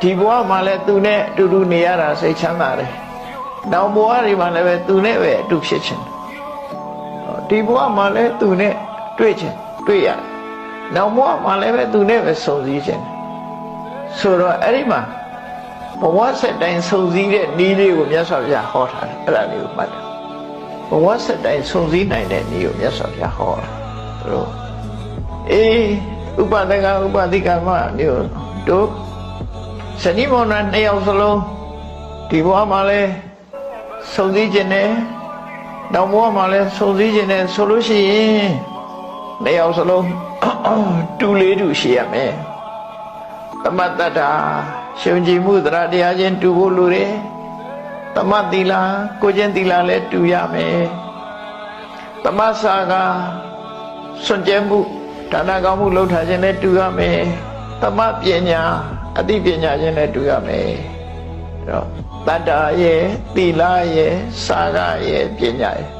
ဒီဘဝမှာလည်းသူနဲ့အတူတူနေရတာစိတ်ချမ်းသာတယ်နောက်ဘဝတွေမှာလည်းပဲသူနဲ့ပဲအတူဖြစ်ချင်ဒီဘဝမှာလည်းသူနဲ့တွေ့ချင်တွေ့ရတယ်နောက်ဘဝမှာလည်းပဲသူနဲ့ပဲဆုံစည်းချင်ဆိုတော့အဲ့ဒီမှာဘဝဆက်တိုင်းဆုံစည်းတဲ့နည်းလေးကိုမြတ်စွာဘုရားဟောထားတယ်အဲ့ဒါလေးကိုမှတ်တယ်ဘဝဆက်တိုင်းဆုံစည်းနိုင်တဲ့နည်းကိုမြတ်စွာဘုရားဟောတာတို့ဥပဒကဥပဒိကမမျိုးတို့ဇနီးမောင်နှံနှစ်ယောက်စလုံးဒီဘဝမှာလဲဆုံစည်းခြင်းနဲ့နောက်ဘဝမှာလဲဆုံစည်းခြင်းနဲ့ဆိုလို့ရှိရင်နှစ်ယောက်စလုံးတူလေးတူရှိရမယ်သမတ္တတာရှင်ကြည်မှုတရားတရားချင်းတူဖို့လိုတယ်သမတ်သီလကိုချင်းသီလလည်းတူရမယ်သမစာကစွန့်ကြဲမှုဒါနကောင်းမှုလုပ်ထားခြင်းနဲ့တူရမယ်သမပညာအသိပညာချင်းနဲ့တူရမယ်အဲ့တော့တတ္တာရဲ့သီလရဲ့စာကရဲ့ပညာရဲ့